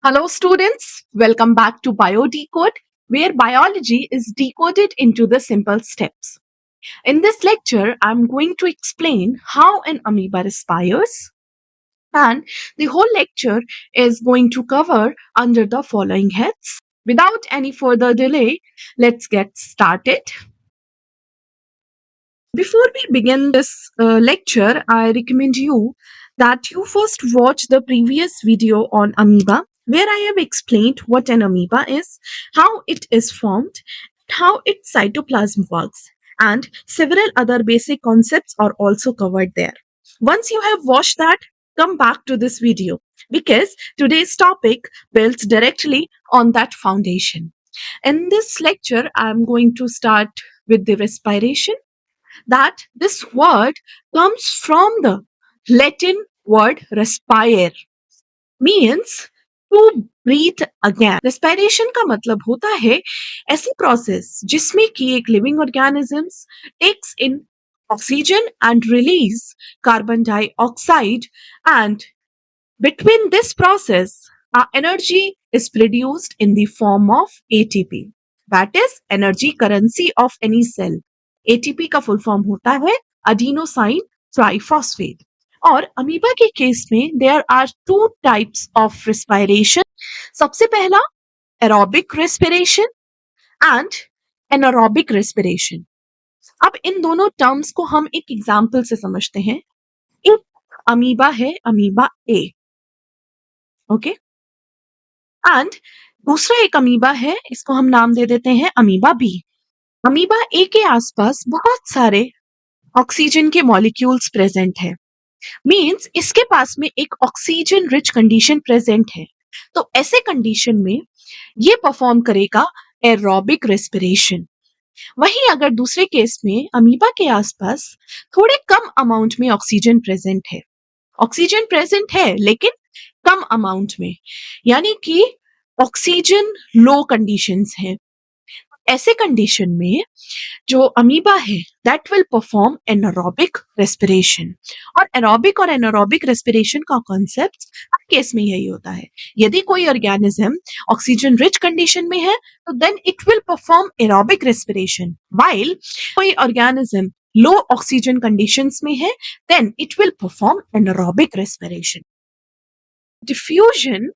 Hello, students. Welcome back to Biodecode, where biology is decoded into the simple steps. In this lecture, I'm going to explain how an amoeba respires, and the whole lecture is going to cover under the following heads. Without any further delay, let's get started. Before we begin this lecture, I recommend you that you first watch the previous video on amoeba, where I have explained what an amoeba is, how it is formed, how its cytoplasm works, and several other basic concepts are also covered there. Once you have watched that, come back to this video because today's topic builds directly on that foundation. In this lecture, I'm going to start with the respiration. That this word comes from the Latin word respire, means to breathe again. Respiration का मतलब होता है ऐसी process जिसमें कि एक living organisms takes in oxygen and release carbon dioxide, and between this process our energy is produced in the form of ATP, that is energy currency of any cell. ATP का full form होता है adenosine triphosphate. और amoeba के case में there are two types of respiration. सबसे पहला aerobic respiration and anaerobic respiration. अब इन दोनों टर्म्स को हम एक एग्जांपल से समझते हैं। एक अमीबा है अमीबा ए, ओके, एंड दूसरा एक अमीबा है, इसको हम नाम दे देते हैं अमीबा बी। अमीबा ए के आसपास बहुत सारे ऑक्सीजन के मॉलिक्यूल्स प्रेजेंट है, मींस इसके पास में एक ऑक्सीजन रिच कंडीशन प्रेजेंट है। तो ऐसे कंडीशन में ये परफॉर्म करेगा एरोबिक रेस्पिरेशन। वहीं अगर दूसरे केस में अमीबा के आसपास थोड़े कम अमाउंट में ऑक्सीजन प्रेजेंट है लेकिन कम अमाउंट में, यानी कि ऑक्सीजन लो कंडीशंस है, ऐसे कंडीशन में जो अमीबा है that will perform anaerobic respiration. और एरोबिक और एनारोबिक रेस्पिरेशन का कॉन्सेप्ट हर केस में यही होता है। यदि कोई ऑर्गेनिज्म ऑक्सीजन रिच कंडीशन में है तो then it will perform aerobic respiration, while कोई ऑर्गेनिज्म लो ऑक्सीजन कंडीशंस में है then it will perform anaerobic respiration. Diffusion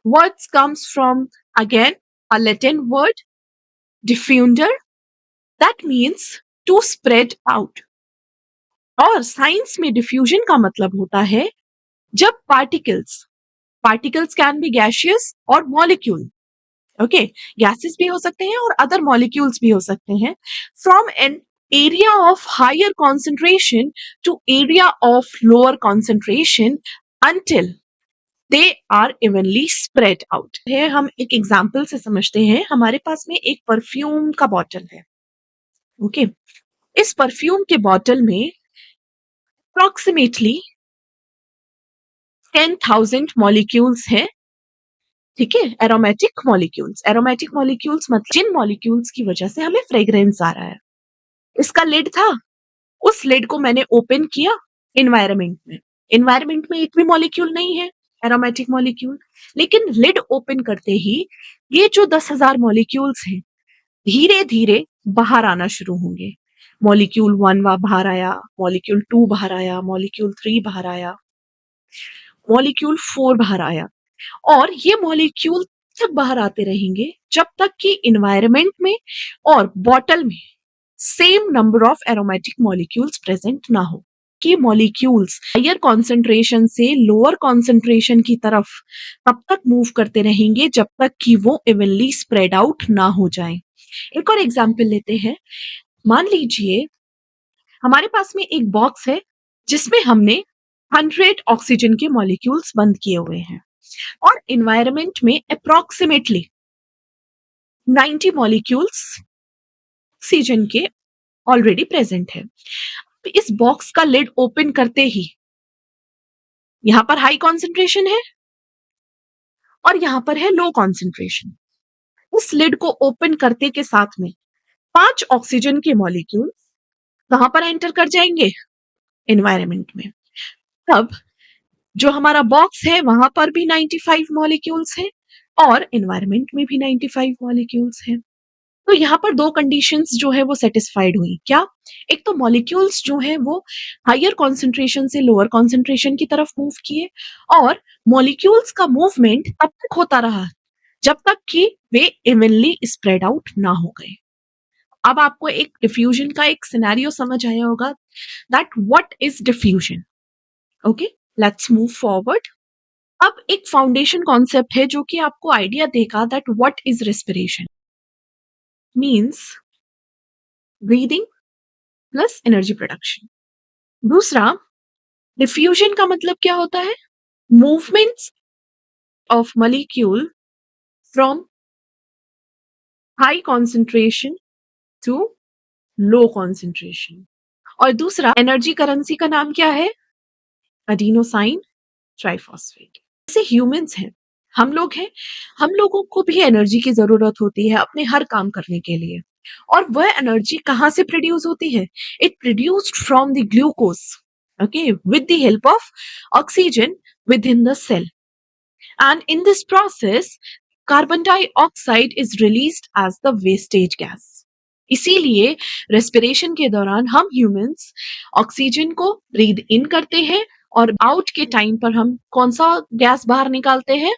words comes from again a Latin word diffunder, that means to spread out। और science में diffusion का मतलब होता है जब पार्टिकल्स कैन बी गैसियस और मॉलिक्यूल, ओके, गैसेस भी हो सकते हैं और अदर मॉलिक्यूल्स भी हो सकते हैं, from an area of higher concentration to area of lower concentration until they are evenly spread out है। हम एक एग्जाम्पल से समझते हैं। हमारे पास में एक परफ्यूम का बॉटल है, ओके, इस परफ्यूम के बॉटल में अप्रोक्सीमेटली 10,000 मॉलिक्यूल्स है, ठीक है, एरोमेटिक मॉलिक्यूल्स मतलब जिन मॉलिक्यूल्स की वजह से हमें फ्रेग्रेंस आ रहा है। इसका लिड था, उस लिड को मैंने ओपन किया एनवायरमेंट में एक भी मॉलिक्यूल नहीं है एरोमेटिक मॉलिक्यूल, लेकिन लिड ओपन करते ही ये जो 10,000 मॉलिक्यूल्स हैं धीरे धीरे बाहर आना शुरू होंगे। मॉलिक्यूल 1 बाहर आया, मॉलिक्यूल 2 बाहर आया, मॉलिक्यूल 3 बाहर आया, मॉलिक्यूल 4 बाहर आया, और ये मॉलिक्यूल तक बाहर आते रहेंगे जब तक कि एनवायरमेंट में और बॉटल में same number of aromatic molecules present ना हो। कि मॉलिक्यूल्स हायर कॉन्सेंट्रेशन से लोअर कॉन्सेंट्रेशन की तरफ तब तक मूव करते रहेंगे जब तक कि वो इवनली स्प्रेड आउट ना हो जाए। एक और एग्जांपल लेते हैं। मान लीजिए हमारे पास में एक बॉक्स है जिसमें हमने 100 ऑक्सीजन के मॉलिक्यूल्स बंद किए हुए हैं और एनवायरमेंट में अप्रोक्सीमेटली 90 मॉलिक्यूल्स ऑक्सीजन के ऑलरेडी प्रेजेंट है। इस बॉक्स का लिड ओपन करते ही यहां पर हाई कॉन्सेंट्रेशन है और यहां पर है लो कॉन्सेंट्रेशन। इस लिड को ओपन करते के साथ में 5 ऑक्सीजन के मॉलिक्यूल कहां पर एंटर कर जाएंगे, एनवायरमेंट में। तब जो हमारा बॉक्स है वहां पर भी 95 मॉलिक्यूल्स हैं और एनवायरनमेंट में भी 95 मॉलिक्यूल्स हैं। तो यहाँ पर दो कंडीशंस जो है वो सेटिस्फाइड हुई। क्या? एक तो मॉलिक्यूल्स जो है वो हायर कॉन्सेंट्रेशन से लोअर कॉन्सेंट्रेशन की तरफ मूव किए और मॉलिक्यूल्स का मूवमेंट तब तक होता रहा जब तक कि वे इवनली स्प्रेड आउट ना हो गए। अब आपको एक डिफ्यूजन का एक सिनेरियो समझ आया होगा that what is diffusion. Okay, let's move forward. अब एक फाउंडेशन कॉन्सेप्ट है जो कि आपको आइडिया देगा that what is respiration. Means breathing plus energy production. दूसरा, डिफ्यूजन का मतलब क्या होता है? Movements of molecule from high concentration to low concentration. और दूसरा, एनर्जी करेंसी का नाम क्या है? Adenosine triphosphate. जैसे ह्यूमंस हैं, हम लोग हैं, हम लोगों को भी एनर्जी की जरूरत होती है अपने हर काम करने के लिए। और वह एनर्जी कहाँ से प्रोड्यूस होती है? It produced from the glucose, okay, with the help of oxygen within the cell. And in this process, carbon dioxide is released as the wastage gas. इसीलिए रेस्पिरेशन के दौरान हम ह्यूमंस ऑक्सीजन को breathe in करते हैं और out के time पर हम कौन सा गैस बाहर निकालते हैं?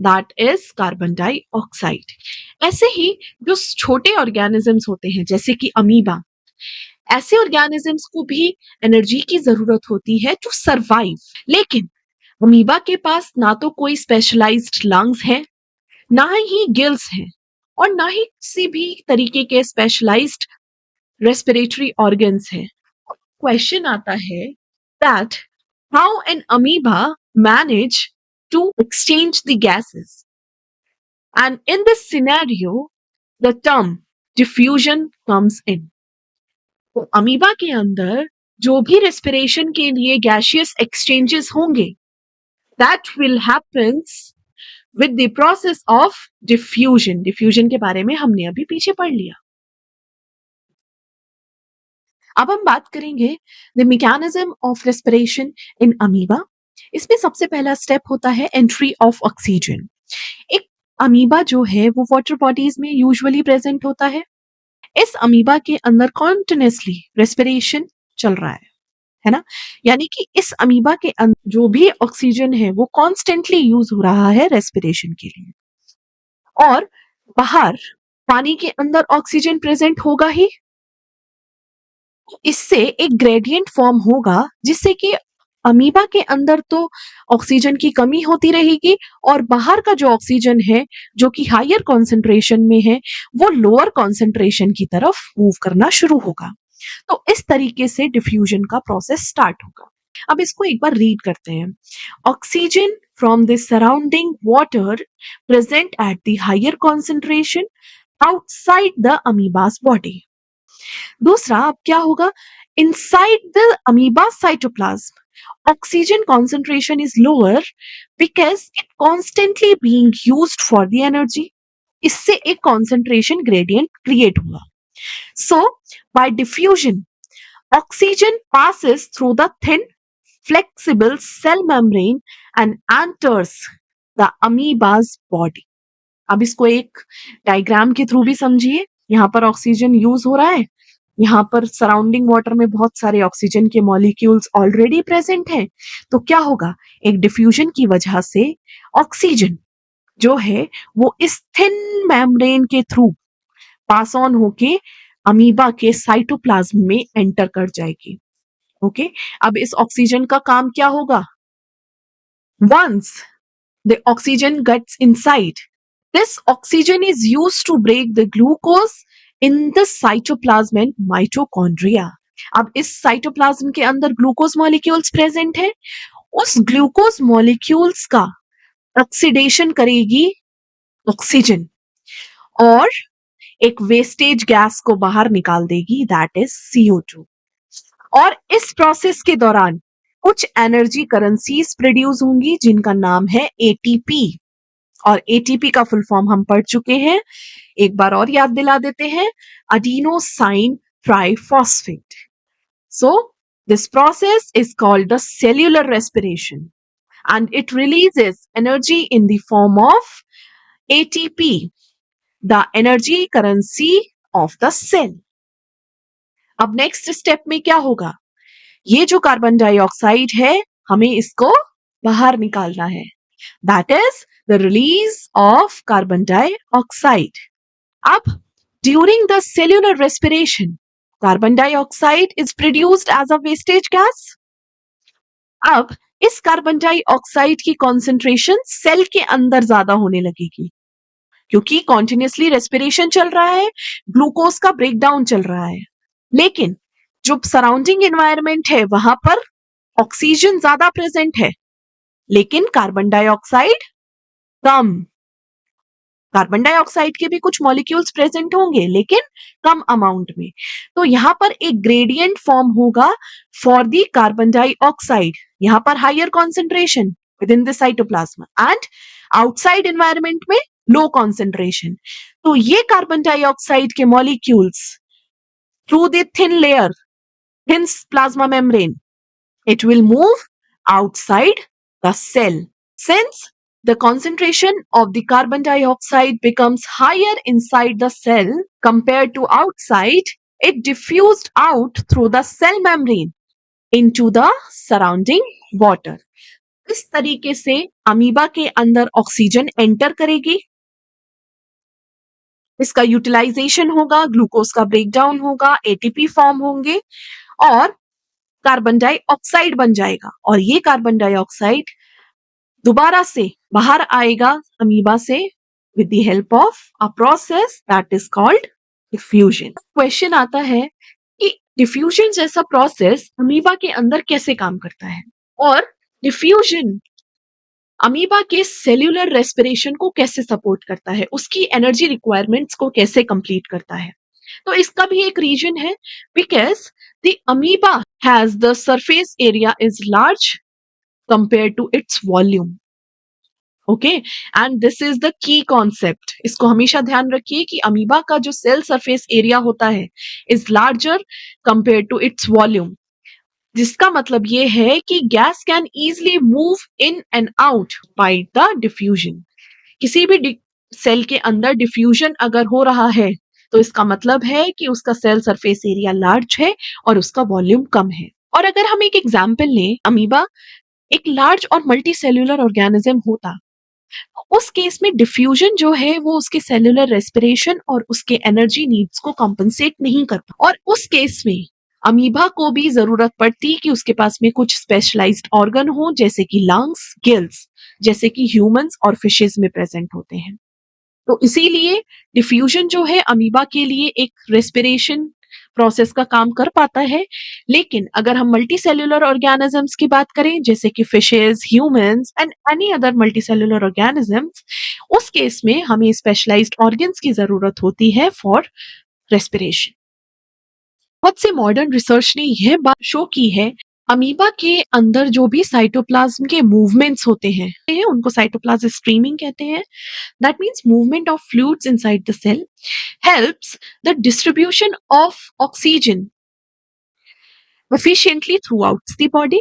That is carbon dioxide. ऐसे ही जो छोटे ऑर्गेनिजम्स होते हैं जैसे कि अमीबा, ऐसे ऑर्गेनिजम्स को भी एनर्जी की जरूरत होती है टू सरवाइव। लेकिन अमीबा के पास ना तो कोई स्पेशलाइज्ड लंग्स है, ना ही गिल्स हैं और ना ही किसी भी तरीके के स्पेशलाइज्ड रेस्पिरेटरी ऑर्गन्स हैं। क्वेश्चन आता है that how an amoeba manage to exchange the gases, and in this scenario the term diffusion comes in. तो अमीबा के अंदर जो भी रेस्पिरेशन के लिए गैसियस एक्सचेंजेस होंगे that will happens with the process of diffusion. Diffusion के बारे में हमने अभी पीछे पढ़ लिया। अब हम बात करेंगे the mechanism of respiration in amoeba. इसमें सबसे पहला स्टेप होता है एंट्री ऑफ ऑक्सीजन। एक अमीबा जो है वो वाटर बॉडीज में यूजुअली प्रेजेंट होता है। इस अमीबा के अंदर कॉन्टिन्यूसली रेस्पिरेशन चल रहा है ना? यानी कि इस अमीबा के अंदर जो भी ऑक्सीजन है वो कॉन्स्टेंटली यूज हो रहा है रेस्पिरेशन के लिए। और बाहर पानी के अंदर ऑक्सीजन प्रेजेंट होगा ही, इससे एक ग्रेडियंट फॉर्म होगा जिससे कि अमीबा के अंदर तो ऑक्सीजन की कमी होती रहेगी और बाहर का जो ऑक्सीजन है जो कि हायर कॉन्सेंट्रेशन में है वो लोअर कॉन्सेंट्रेशन की तरफ मूव करना शुरू होगा। तो इस तरीके से डिफ्यूजन का प्रोसेस स्टार्ट होगा। अब इसको एक बार रीड करते हैं। Oxygen from the surrounding water present at the higher concentration outside the amoeba's body. दूसरा, अब क्या होगा? Inside the amoeba cytoplasm oxygen concentration is lower because it constantly being used for the energy. इससे एक concentration gradient create हुआ। So by diffusion oxygen passes through the thin, flexible cell membrane and enters the amoeba's body. अब इसको एक diagram के through भी समझिए। यहाँ पर ऑक्सीजन यूज हो रहा है, यहाँ पर सराउंडिंग वाटर में बहुत सारे ऑक्सीजन के मॉलिक्यूल्स ऑलरेडी प्रेजेंट हैं। तो क्या होगा? एक डिफ्यूजन की वजह से ऑक्सीजन जो है वो इस थिन मेम्ब्रेन के थ्रू पास ऑन होके अमीबा के साइटोप्लाज्म में एंटर कर जाएगी। ओके, अब इस ऑक्सीजन का काम क्या होगा? Once the oxygen gets inside, this oxygen is used to break the glucose in the cytoplasm and mitochondria. अब इस साइटोप्लाज्म के अंदर ग्लूकोज मॉलिक्यूल्स प्रेजेंट है, उस ग्लूकोज मॉलिक्यूल्स का ऑक्सीडेशन करेगी ऑक्सीजन और एक वेस्टेज गैस को बाहर निकाल देगी दैट इज CO2। और इस प्रोसेस के दौरान कुछ एनर्जी करेंसीज प्रोड्यूस होंगी जिनका नाम है ATP। और ATP का फुल फॉर्म हम पढ़ चुके हैं, एक बार और याद दिला देते हैं, adenosine triphosphate। So this process is called the cellular respiration and it releases energy in the form of ATP, the energy currency of the cell. अब नेक्स्ट स्टेप में क्या होगा? ये जो कार्बन डाइऑक्साइड है हमें इसको बाहर निकालना है. That is the release of carbon dioxide. अब during the cellular respiration carbon dioxide is produced as a wastage gas. अब इस कार्बन डाइऑक्साइड की कॉन्सेंट्रेशन सेल के अंदर ज्यादा होने लगेगी क्योंकि कॉन्टिन्यूसली रेस्पिरेशन चल रहा है, ग्लूकोज का ब्रेकडाउन चल रहा है. लेकिन जो सराउंडिंग एनवायरनमेंट है वहां पर ऑक्सीजन ज्यादा प्रेजेंट है लेकिन कार्बन डाइऑक्साइड कम. कार्बन डाइऑक्साइड के भी कुछ मॉलिक्यूल्स प्रेजेंट होंगे लेकिन कम अमाउंट में. तो यहां पर एक ग्रेडियंट फॉर्म होगा फॉर द कार्बन डाइऑक्साइड. यहां पर higher concentration within the cytoplasm and outside environment में लो कॉन्सेंट्रेशन. तो ये कार्बन डाइऑक्साइड के molecules through the thin layer, thin plasma membrane, it will move outside the cell. Since the concentration of the carbon dioxide becomes higher inside the cell compared to outside, it diffused out through the cell membrane into the surrounding water. इस तरीके से amoeba के अंदर oxygen enter करेगी, इसका utilisation होगा, glucose का breakdown होगा, एटीपी फॉर्म होंगे और कार्बन डाइऑक्साइड बन जाएगा. और ये कार्बन डाइऑक्साइड दोबारा से बाहर आएगा अमीबा से with the help of a process that is called diffusion. Question आता है कि डिफ्यूजन जैसा प्रोसेस अमीबा के अंदर कैसे काम करता है और डिफ्यूजन अमीबा के सेल्यूलर रेस्पिरेशन को कैसे सपोर्ट करता है, उसकी एनर्जी रिक्वायरमेंट्स को कैसे कंप्लीट करता है. तो इसका भी एक रीजन है because the amoeba has the surface area is large compare to its volume. Okay, and this is the key concept. इसको हमेशा ध्यान रखिए कि अमीबा का जो सेल सरफेस एरिया होता है is larger compare to its volume, जिसका मतलब ये है कि gas can easily move in and out by the diffusion. किसी भी सेल के अंदर डिफ्यूजन अगर हो रहा है तो इसका मतलब है कि उसका सेल सरफेस एरिया लार्ज है और उसका वॉल्यूम कम है. और अगर हम एक एग्जांपल लें, अमीबा एक लार्ज और मल्टी सेल्यूलर ऑर्गेनिज्म होता, उस केस में डिफ्यूजन जो है वो उसके सेल्यूलर रेस्पिरेशन और उसके एनर्जी नीड्स को कॉम्पनसेट नहीं करता. और उस केस में अमीबा को भी जरूरत पड़ती कि उसके पास में कुछ स्पेशलाइज्ड ऑर्गन हो जैसे कि लंग्स, गिल्स, जैसे कि ह्यूमंस और फिशेस में प्रेजेंट होते हैं. तो इसीलिए डिफ्यूजन जो है अमीबा के लिए एक रेस्पिरेशन प्रोसेस का काम कर पाता है. लेकिन अगर हम मल्टी सेल्यूलर ऑर्गेनिजम्स की बात करें जैसे कि fishes, humans and any other multi cellular organisms, उस केस में हमें स्पेशलाइज्ड ऑर्गन्स की जरूरत होती है फॉर रेस्पिरेशन. बहुत से मॉडर्न रिसर्च ने यह बात शो की है अमीबा के अंदर जो भी साइटोप्लाज्म के मूवमेंट्स होते हैं उनको साइटोप्लाज्म स्ट्रीमिंग कहते हैं. That means movement of fluids inside the cell helps the distribution of oxygen efficiently throughout the body.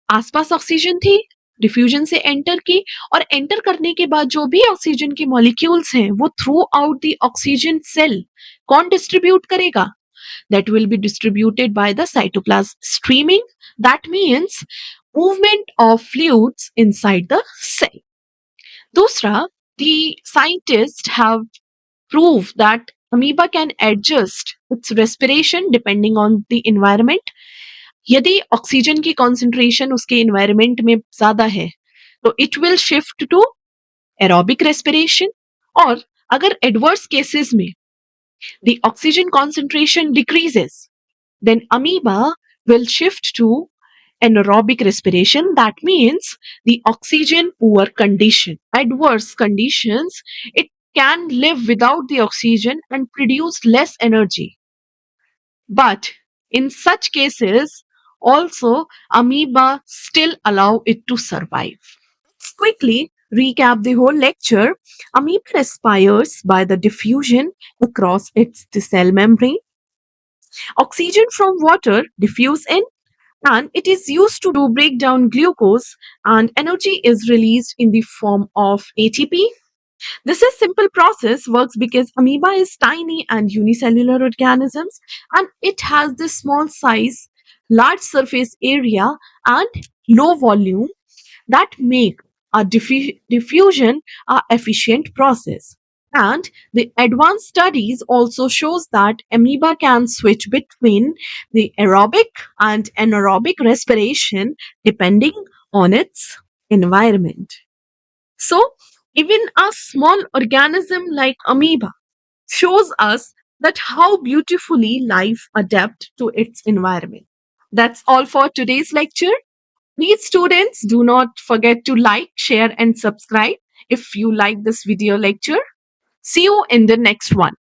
आसपास ऑक्सीजन थी, डिफ्यूजन से एंटर की और एंटर करने के बाद जो भी ऑक्सीजन के मॉलिक्यूल्स हैं वो throughout the oxygen cell कौन डिस्ट्रीब्यूट करेगा? That will be distributed by the cytoplasm streaming. That means movement of fluids inside the cell. दूसरा, the scientists have proved that amoeba can adjust its respiration depending on the environment. यदि oxygen की concentration उसके environment में ज्यादा है तो it will shift to aerobic respiration. और अगर एडवर्स केसेस में the oxygen concentration decreases, then amoeba will shift to anaerobic respiration. That means the oxygen poor condition, adverse conditions, it can live without the oxygen and produce less energy. But in such cases, also amoeba still allow it to survive. Let's quickly recap the whole lecture. Amoeba respires by the diffusion across its cell membrane. Oxygen from water diffuse in, and it is used to break down glucose, and energy is released in the form of ATP. This is simple process works because amoeba is tiny and unicellular organisms, and it has this small size, large surface area, and low volume that make a diffusion a efficient process. And the advanced studies also shows that amoeba can switch between the aerobic and anaerobic respiration depending on its environment. So, even a small organism like amoeba shows us that how beautifully life adapts to its environment. That's all for today's lecture. Please, students, do not forget to like, share, and subscribe if you like this video lecture. See you in the next one.